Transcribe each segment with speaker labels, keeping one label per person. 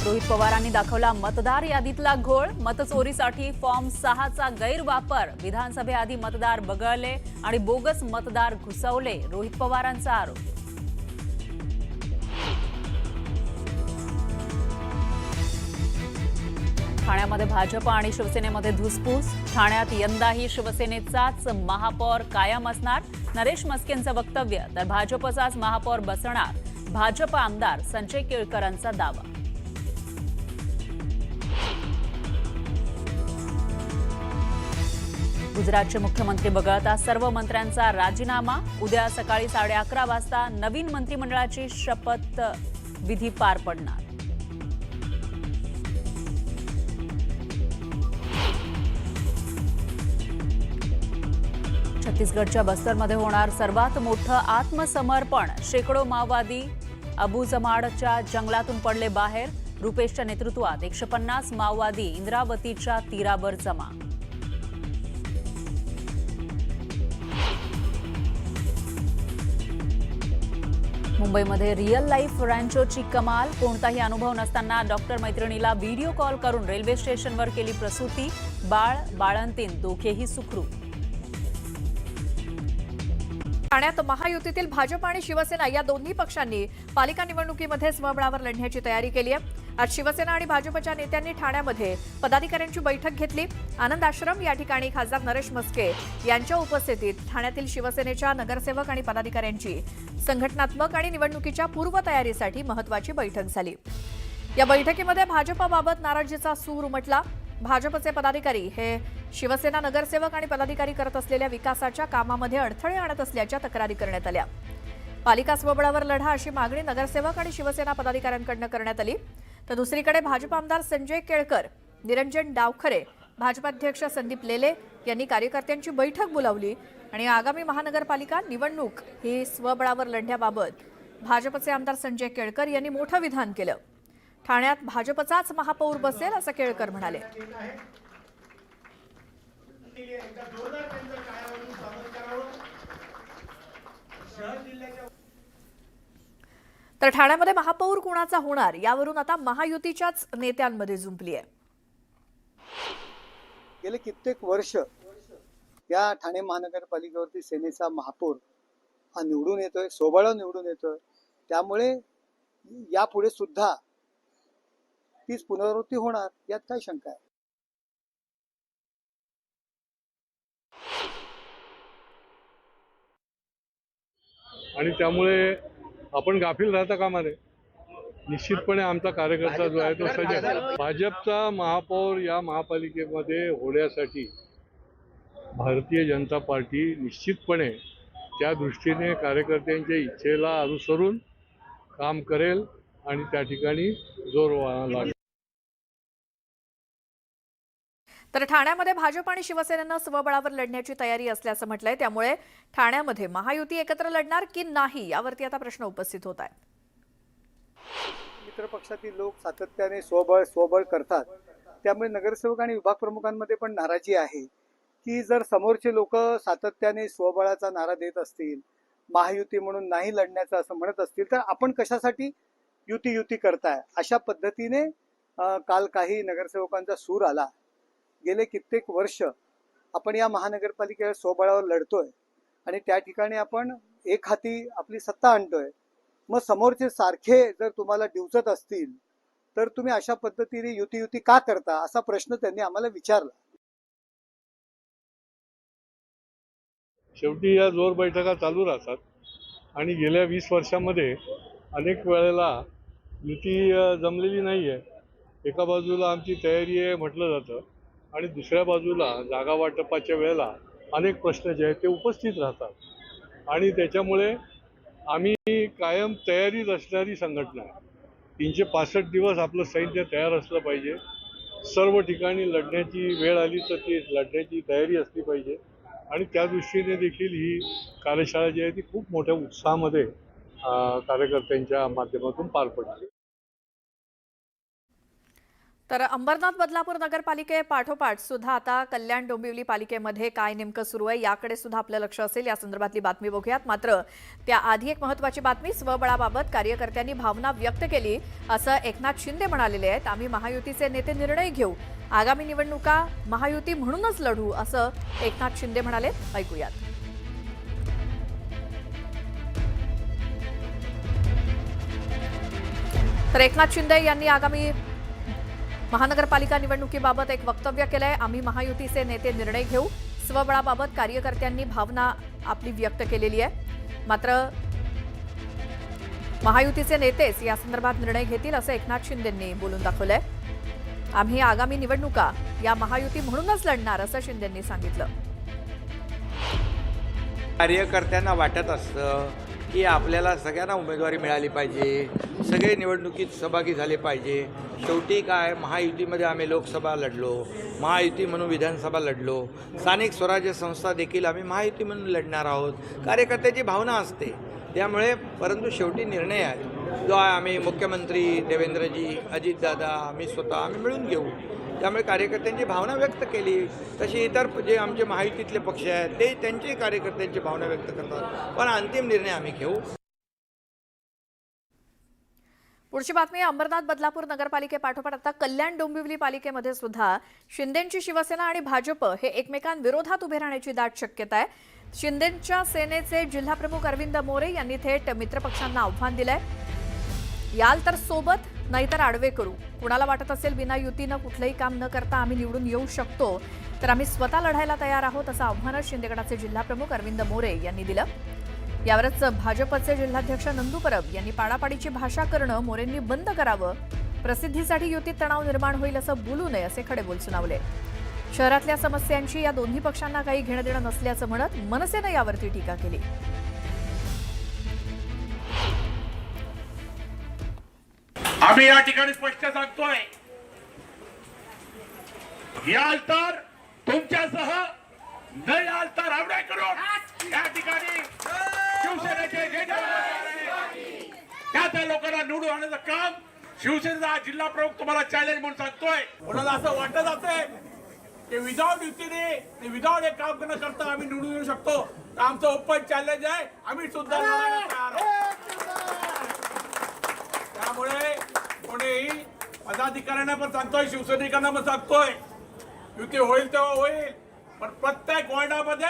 Speaker 1: रोहित पवारांनी दाखवला मतदार यादीतला घोळ. मतचोरीसाठी फॉर्म 6चा गैरवापर. विधानसभेआधी मतदार बगळले आणि बोगस मतदार घुसवले. रोहित पवारांचा आरोप. ठाण्यामध्ये भाजप आणि शिवसेनेमध्ये धुसफूस. ठाण्यात यंदाही शिवसेनेचाच महापौर कायम असणार. नरेश मस्केंचं वक्तव्य तर भाजपचाच महापौर बसणार. भाजप आमदार संजय केळकरांचा दावा. गुजरातचे मुख्यमंत्री वगळता सर्व मंत्र्यांचा राजीनामा. उद्या सकाळी 11:30 वाजता नवीन मंत्रिमंडळाची शपथविधी पार पडणार. छत्तीसगडच्या बस्तरमध्ये होणार सर्वात मोठं आत्मसमर्पण. शेकडो माओवादी अबुजमाडच्या जंगलातून पडले बाहेर. रुपेशच्या नेतृत्वात 150 माओवादी इंद्रावतीच्या तीरावर जमा. मुंबईमध्ये रिअल लाईफ रॅन्चोची कमाल. कोणताही अनुभव नसताना डॉक्टर मैत्रिणीला व्हिडिओ कॉल करून रेल्वे स्टेशनवर केली प्रसूती. बाळंतीण दोघेही सुखरूप.
Speaker 2: ठाण्यात महायुतीतील भाजप आणि शिवसेना या दोन्ही पक्षांनी पालिका निवडणुकीमध्ये स्वबळावर लढण्याची तयारी केली आहे. आज शिवसेना आणि भाजपच्या नेत्यांनी ठाण्यामध्ये पदाधिकाऱ्यांची बैठक घेतली. आनंद आश्रम या ठिकाणी खासदार नरेश मस्के यांच्या उपस्थितीत ठाण्यातील शिवसेनेच्या नगरसेवक आणि पदाधिकाऱ्यांची संघटनात्मक आणि निवडणुकीच्या पूर्वतयारीसाठी महत्त्वाची बैठक झाली. या बैठकीमध्ये भाजपबाबत नाराजीचा सूर उमटला. भाजपचे पदाधिकारी हे शिवसेना नगरसेवक आणि पदाधिकारी करत असलेल्या विकासाच्या कामामध्ये अडथळे आणत असल्याच्या तक्रारी करण्यात आल्या. पालिका स्वबळावर लढा अशी मागणी नगरसेवक आणि शिवसेना पदाधिकाऱ्यांकडून करण्यात आली. तर दुसरीकडे भाजप आमदार संजय केळकर, निरंजन डावखरे, भाजपाध्यक्ष संदीप लेले यांनी कार्यकर्त्यांची बैठक बोलावली आणि आगामी महानगरपालिका निवडणूक ही स्वबळावर लढण्याबाबत भाजपचे आमदार संजय केळकर यांनी मोठं विधान केलं. ठाण्यात भाजपचाच महापौर बसेल असं केळकर म्हणाले. तर ठाण्यामध्ये महापौर कुणाचा होणार यावरून आता महायुतीच्याच नेत्यांमध्ये जुंपली आहे.
Speaker 3: गेले कित्येक वर्ष या ठाणे महानगरपालिकेवरती सेनेचा महापौर हा निवडून येतोय, सोबळावर निवडून येतोय. त्यामुळे यापुढे सुद्धा तीच पुनरावृत्ती होणार यात काय शंका आहे.
Speaker 4: आणि त्यामुळे आपण गाफील राहता कामा नये. निश्चितपणे आमचा कार्यकर्ता जो आहे तो सजग आहे. भाजपचा महापौर या महापालिकेमध्ये होण्यासाठी भारतीय जनता पार्टी निश्चितपणे त्या दृष्टीने कार्यकर्त्यांच्या इच्छेला अनुसरून काम करेल आणि त्या ठिकाणी जोर लागेल.
Speaker 2: तर ठाण्यामध्ये भाजप आणि शिवसेनेनं स्वबळावर लढण्याची तयारी असल्याचं म्हटलंय. त्यामुळे ठाण्यामध्ये महायुती एकत्र लढणार की नाही यावरती आता प्रश्न उपस्थित होत आहेत.
Speaker 3: मित्र पक्षातील लोक सातत्याने स्वबळ करतात. त्यामुळे नगरसेवक आणि विभाग प्रमुखांमध्ये पण नाराजी आहे की जर समोरचे लोक सातत्याने स्वबळाचा नारा देत असतील, महायुती म्हणून नाही लढण्याचं असं म्हणत असतील, तर आपण कशासाठी युती करताय अशा पद्धतीने काल काही नगरसेवकांचा सूर आला. गेले कित्येक वर्ष आपण या महानगरपालिकेवर स्वबळावर लढतोय आणि त्या ठिकाणी आपण एक हाती आपली सत्ता आणतोय. मग समोरचे सारखे जर तुम्हाला डिवचत असतील तर तुम्ही अशा पद्धतीने युती का करता असा प्रश्न त्यांनी आम्हाला विचारला.
Speaker 4: शेवटी या जोर बैठका चालू राहतात आणि गेल्या 20 वर्षामध्ये अनेक वेळेला युती जमलेली नाही आहे. एका बाजूला आमची तयारी आहे म्हटलं जातं आणि दुसऱ्या बाजूला जागा वाटपाच्या वेळेला अनेक प्रश्न जे आहेत ते उपस्थित राहतात आणि त्याच्यामुळे आम्ही कायम तयारीत असणारी संघटना आहे. 365 दिवस आपलं सैन्य तयार असलं पाहिजे. सर्व ठिकाणी लढण्याची वेळ आली तर ती लढण्याची तयारी असली पाहिजे आणि त्या दृष्टीने देखील ही कार्यशाळा जी आहे ती खूप मोठ्या उत्साहामध्ये कार्यकर्त्यांच्या माध्यमातून पार पडली.
Speaker 2: तर अंबरनाथ बदलापूर नगरपालिकेपाठोपाठ सुद्धा आता कल्याण डोंबिवली पालिकेमध्ये काय नेमकं सुरू आहे याकडे सुद्धा आपलं लक्ष असेल. या संदर्भातली बातमी बघूयात. मात्र त्याआधी एक महत्त्वाची बातमी. स्वबळाबाबत कार्यकर्त्यांनी भावना व्यक्त केली असं एकनाथ शिंदे म्हणालेले आहेत. आम्ही महायुतीचे नेते निर्णय घेऊ, आगामी निवडणुका महायुती म्हणूनच लढू असं एकनाथ शिंदे म्हणाले. ऐकूयात. तर एकनाथ शिंदे यांनी आगामी महानगरपालिका निवडणुकीबाबत एक वक्तव्य केलंय. आम्ही महायुतीचे नेते निर्णय घेऊ, स्वबळाबाबत कार्यकर्त्यांनी भावना आपली व्यक्त केलेली आहे. मात्र महायुतीचे नेतेच या संदर्भात निर्णय घेतील असं एकनाथ शिंदेंनी बोलून दाखवलंय. आम्ही आगामी निवडणुका या महायुती म्हणूनच लढणार असं शिंदेंनी सांगितलं.
Speaker 5: कार्यकर्त्यांना वाटत असतं की आपल्याला सगळ्यांना उमेदवारी मिळाली पाहिजे, सगळे निवडणुकीत सहभागी झाले पाहिजे. शेवटी काय, महायुतीमध्ये आम्ही लोकसभा लढलो, महायुती म्हणून विधानसभा लढलो, स्थानिक स्वराज्य संस्था देखील आम्ही महायुती म्हणून लढणार आहोत. कार्यकर्त्याची भावना असते त्यामुळे, परंतु शेवटी निर्णय आहे जो आम्ही मुख्यमंत्री देवेंद्रजी, अजितदादा, आम्ही स्वतः आम्ही मिळून घेऊ. त्यामुळे कार्यकर्त्यांची भावना व्यक्त केली. तशी इतर जे आमचे महायुतीतले पक्ष आहेत ते त्यांचे कार्यकर्त्यांची भावना व्यक्त करतात, पण अंतिम निर्णय आम्ही घेऊ.
Speaker 2: पुढची बातमी. अंबरनाथ बदलापूर नगरपालिकेपाठोपाठ आता कल्याण डोंबिवली पालिकेमध्ये सुद्धा शिंदेंची शिवसेना आणि भाजप हे एकमेकांविरोधात उभे राहण्याची दाट शक्यता आहे. शिंदेंच्या सेनेचे जिल्हाप्रमुख अरविंद मोरे यांनी थेट मित्रपक्षांना आव्हान दिलंय. याल तर सोबत, नाहीतर आडवे करू. कुणाला वाटत असेल बिना युतीनं कुठलंही काम न करता आम्ही निवडून येऊ शकतो, तर आम्ही स्वतः लढायला तयार आहोत असं आव्हान शिंदेगडाचे जिल्हाप्रमुख अरविंद मोरे यांनी दिलं. यावरच भाजपचे जिल्हाध्यक्ष नंदू परब यांनी पाडापाडीची भाषा करणं मोरेंनी बंद करावं, प्रसिद्धीसाठी युतीत तणाव निर्माण होईल असं बोलू नये असे खडेबोल सुनावले. शहरातल्या समस्यांशी या दोन्ही पक्षांना काही घेणं देणं नसल्याचं म्हणत मनसेनं यावरती टीका केली.
Speaker 6: आम्ही या ठिकाणी स्पष्ट सांगतोय, याल तर तुमच्यासह, न याल तर आडवे करून या ठिकाणी शिवसेनेचे जे त्या लोकांना निवडून आणण्याचं काम शिवसेनेचा जिल्हा प्रमुख तुम्हाला चॅलेंज म्हणून सांगतोय. कोणाला असं वाटत असेल की विदाऊट युतीने, विदाऊट एक काम न करता आम्ही निवडून येऊ शकतो, तर आमचं ओपन चॅलेंज आहे. आम्ही सुद्धा लढायला तयार आहोत. त्यामुळे कोणीही पदाधिकाऱ्यांना पण सांगतोय, शिवसैनिकांना पण सांगतोय, युती होईल तेव्हा होईल, पण प्रत्येक वॉर्डामध्ये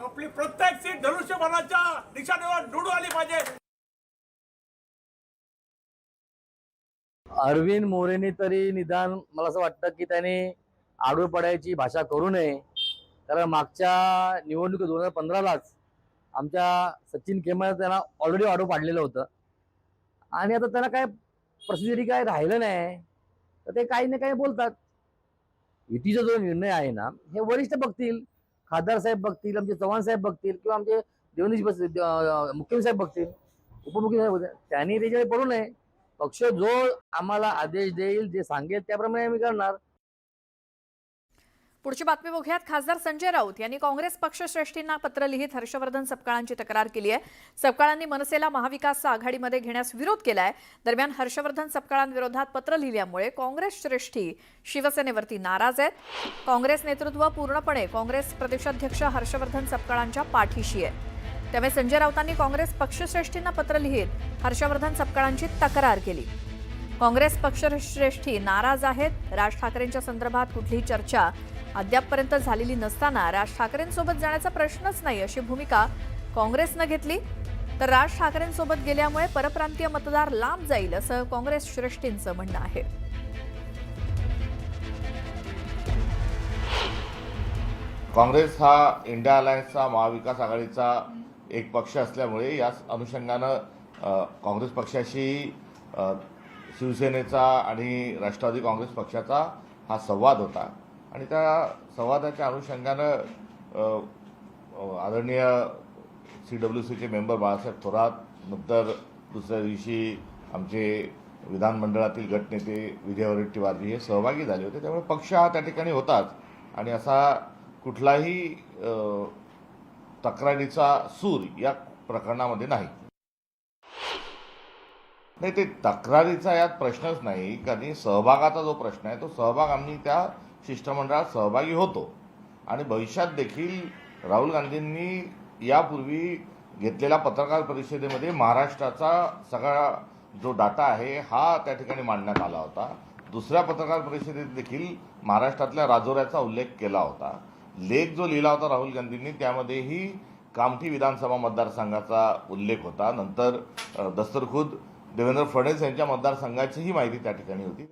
Speaker 6: आपली प्रत्येक सीट धनुष्यबाणाच्या निशाणीवर निवडून आली पाहिजे.
Speaker 7: अरविंद मोरेंनी तरी निदान मला असं वाटतं की त्याने आडवे पडायची भाषा करू नये. कारण मागच्या निवडणुकीत 2015लाच आमच्या सचिन केमर त्यांना ऑलरेडी आडवं पाडलेलं होतं आणि आता त्यांना काय प्रसिद्धी काय राहिलं नाही, तर ते काही ना काही बोलतात. युतीचा जो निर्णय आहे ना, हे वरिष्ठ बघतील, खासदार साहेब बघतील, आमचे चव्हाण साहेब बघतील, किंवा आमचे देवेंद्रजी मुख्यमंत्री साहेब बघतील, उपमुख्यमंत्री साहेब बघतील. त्यांनी त्याच्याकडे पडू नये. पक्ष जो आम्हाला आदेश देईल, जे सांगेल त्याप्रमाणे आम्ही करणार.
Speaker 2: पुढची बातमी बघूयात. खासदार संजय राऊत यांनी काँग्रेस पक्षश्रेष्ठींना पत्र लिहित हर्षवर्धन सपकाळांची तक्रार केली आहे. सपकाळांनी मनसेला महाविकास आघाडीमध्ये घेण्यास विरोध केलाय. दरम्यान हर्षवर्धन सपकाळांविरोधात पत्र लिहिल्यामुळे काँग्रेस श्रेष्ठी शिवसेनेवरती नाराज आहेत. काँग्रेस नेतृत्व पूर्णपणे काँग्रेस प्रदेशाध्यक्ष हर्षवर्धन सपकाळांच्या पाठीशी आहे. त्यामुळे संजय राऊतांनी काँग्रेस पक्षश्रेष्ठींना पत्र लिहित हर्षवर्धन सपकाळांची तक्रार केली. काँग्रेस पक्षश्रेष्ठी नाराज आहेत. राज ठाकरेंच्या संदर्भात कुठलीही चर्चा अद्यापपर्यंत झालेली नसताना राज ठाकरेंसोबत जाण्याचा प्रश्नच नाही अशी भूमिका काँग्रेसनं घेतली. तर राज ठाकरेंसोबत गेल्यामुळे परप्रांतीय मतदार लांब जाईल असं काँग्रेस श्रेष्ठींचं म्हणणं आहे.
Speaker 8: काँग्रेस हा इंडिया अलायन्सचा महाविकास आघाडीचा एक पक्ष असल्यामुळे या अनुषंगानं काँग्रेस पक्षाशी शिवसेनेचा आणि राष्ट्रवादी काँग्रेस पक्षाचा हा संवाद होता आणि त्या संवादाच्या अनुषंगानं आदरणीय CWCचे मेंबर बाळासाहेब थोरात, नंतर दुसऱ्या दिवशी आमचे विधानमंडळातील गटनेते विजय वडेट्टीवारजी हे सहभागी झाले होते. त्यामुळे पक्ष हा त्या ठिकाणी होताच आणि असा कुठलाही तक्रारीचा सूर या प्रकरणामध्ये नाही. नाही, ते तक्रारीचा यात प्रश्नच नाही, कारण सहभागाचा जो प्रश्न आहे तो सहभाग आम्ही त्या शिष्टमंडळात सहभागी होतो आणि भविष्यात देखील राहुल गांधींनी यापूर्वी घेतलेल्या पत्रकार परिषदेमध्ये महाराष्ट्राचा सगळा जो डाटा आहे हा त्या ठिकाणी मांडण्यात आला होता. दुसऱ्या पत्रकार परिषदेत देखील महाराष्ट्रातल्या राजौऱ्याचा उल्लेख केला होता. लेख जो लिहिला होता राहुल गांधींनी त्यामध्येही कामठी विधानसभा मतदारसंघाचा उल्लेख होता. नंतर दस्तरखुद देवेंद्र फडणवीस यांच्या मतदारसंघाचीही माहिती त्या ठिकाणी होती.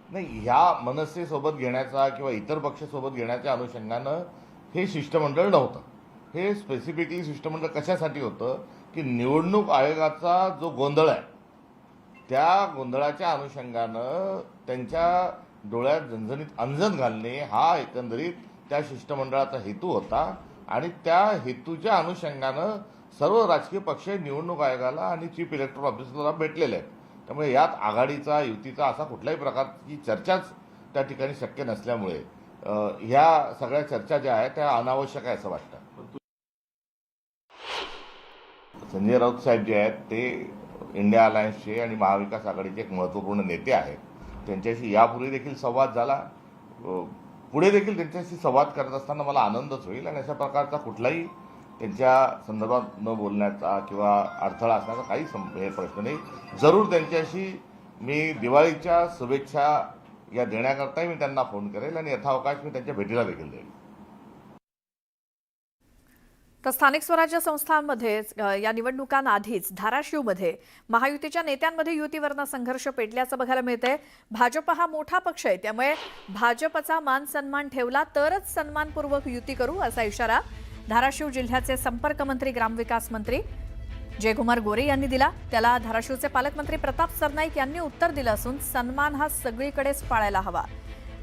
Speaker 8: नाही, ह्या मनसेसोबत घेण्याचा किंवा इतर पक्षासोबत घेण्याच्या अनुषंगानं हे शिष्टमंडळ नव्हतं. हे स्पेसिफिकली शिष्टमंडळ कशासाठी होतं की निवडणूक आयोगाचा जो गोंधळ आहे त्या गोंधळाच्या अनुषंगानं त्यांच्या डोळ्यात झणझणीत अंजन घालणे हा एकंदरीत त्या शिष्टमंडळाचा हेतू होता आणि त्या हेतूच्या अनुषंगानं सर्व राजकीय पक्ष निवडणूक आयोगाला आणि चीफ इलेक्टोरल ऑफिसरला भेटलेले आहेत. त्यामुळे यात आघाडीचा युतीचा असा कुठल्याही प्रकारची चर्चाच त्या ठिकाणी शक्य नसल्यामुळे ह्या सगळ्या चर्चा ज्या आहेत त्या अनावश्यक आहे असं वाटतं. संजय राऊत साहेब जे आहेत ते इंडिया अलायन्सचे आणि महाविकास आघाडीचे एक महत्त्वपूर्ण नेते आहेत. त्यांच्याशी यापूर्वी देखील संवाद झाला, पुढे देखील त्यांच्याशी संवाद करत असताना मला आनंदच होईल आणि अशा प्रकारचा कुठलाही त्यांच्या संदर्भात न बोलण्याचा किंवा अडथळा असण्याचा काही हे प्रश्न नाही. जरूर त्यांच्याशी मी दिवाळीच्या शुभेच्छा या देण्याकरताही मी त्यांना फोन करेल आणि यथावकाश मी त्यांच्या भेटीला देखील देईल.
Speaker 2: तर स्थानिक स्वराज्य संस्थांमध्ये या निवडणुकांआधीच धाराशिवमध्ये महायुतीच्या नेत्यांमध्ये युतीवरनं संघर्ष पेटल्याचं बघायला मिळतंय. भाजप हा मोठा पक्ष आहे, त्यामुळे भाजपचा मान सन्मान ठेवला तरच सन्मानपूर्वक युती करू असा इशारा धाराशिव जिल्ह्याचे संपर्क मंत्री ग्रामविकास मंत्री जयकुमार गोरे यांनी दिला. त्याला धाराशिवचे पालकमंत्री प्रताप सरनाईक यांनी उत्तर दिलं असून सन्मान हा सगळीकडेच पाळायला हवा.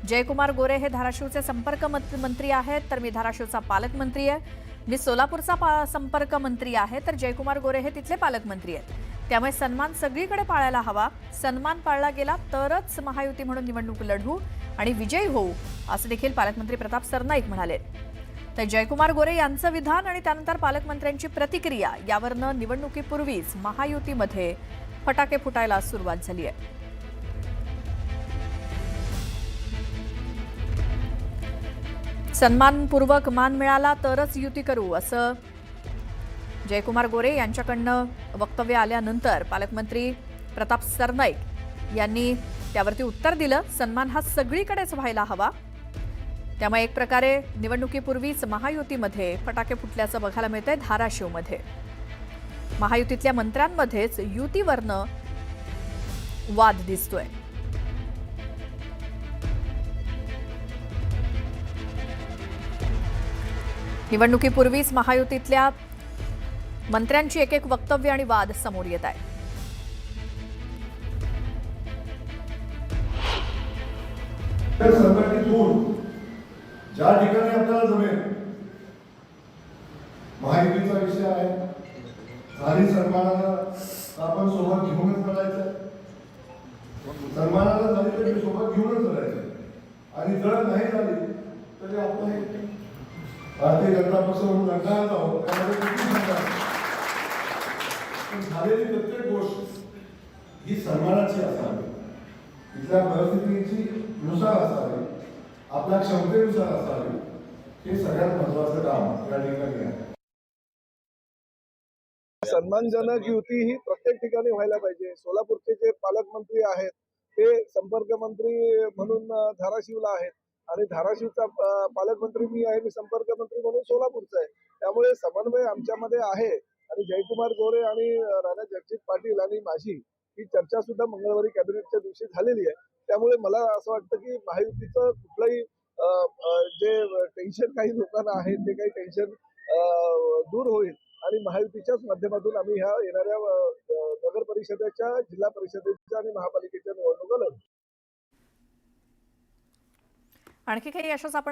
Speaker 2: जयकुमार गोरे हे धाराशिवचे संपर्क मंत्री आहेत, तर मी धाराशिवचा पालकमंत्री आहे. मी सोलापूरचा संपर्क मंत्री आहे, तर जयकुमार गोरे हे तिथले पालकमंत्री आहेत. त्यामुळे सन्मान सगळीकडे पाळायला हवा. सन्मान पाळला गेला तरच महायुती म्हणून निवडणूक लढवू आणि विजयी होऊ असं देखील पालकमंत्री प्रताप सरनाईक म्हणाले. तर जयकुमार गोरे यांचं विधान आणि त्यानंतर पालकमंत्र्यांची प्रतिक्रिया यावरनं निवडणुकीपूर्वीच महायुतीमध्ये फटाके फुटायला सुरुवात झाली आहे. सन्मानपूर्वक मान मिळाला तरच युती करू असं जयकुमार गोरे यांच्याकडनं वक्तव्य आल्यानंतर पालकमंत्री प्रताप सरनाईक यांनी त्यावरती उत्तर दिलं. सन्मान हा सगळीकडेच व्हायला हवा. त्यामुळे एक प्रकारे निवडणुकीपूर्वीच महायुतीमध्ये फटाके फुटल्याचं बघायला मिळतंय. धाराशिवमध्ये महायुतीतल्या मंत्र्यांमध्येच युतीवरनं वाद दिसतोय. निवडणुकीपूर्वीच महायुतीतल्या मंत्र्यांची एक एक वक्तव्य आणि वाद समोर येत आहे.
Speaker 9: ज्या ठिकाणी आपल्याला जमेल महायुतीचा विषय आहे, झाली सन्मानानं आपण सोबत घेऊनच करायचं, सन्मानाला झाली तरी सोबत घेऊनच करायचं आणि जर नाही झाली तरी आपण भारतीय जनता पक्ष म्हणून लढणार आहोत. त्यामध्ये झालेली प्रत्येक गोष्ट ही सन्मानाची असावी, इथल्या परिस्थितीची नुसार असावी, आपल्या क्षमतेनुसार असावी. हे सगळ्यात महत्वाचं काम या ठिकाणी आहे.
Speaker 10: सन्मानजनक युती ही प्रत्येक ठिकाणी व्हायला पाहिजे. सोलापूरचे जे पालकमंत्री आहेत ते संपर्क मंत्री म्हणून धाराशिवला आहेत आणि धाराशिवचा पालकमंत्री मी आहे, मी संपर्क मंत्री म्हणून सोलापूरचा आहे. त्यामुळे समन्वय आमच्यामध्ये आहे आणि जयकुमार गोरे आणि राणा जगजित पाटील आणि माझी ही चर्चा सुद्धा मंगळवारी कॅबिनेटच्या दिवशी झालेली आहे. त्यामुळे मला असं वाटतं की महायुतीचं कुठलंही जे टेन्शन काही लोकांना आहे ते काही टेन्शन दूर होईल आणि महायुतीच्याच माध्यमातून आम्ही ह्या येणाऱ्या नगर परिषदेच्या, जिल्हा परिषदेच्या आणि महापालिकेच्या निवडणुका लढवू.
Speaker 2: आणखी काही अशाच आपण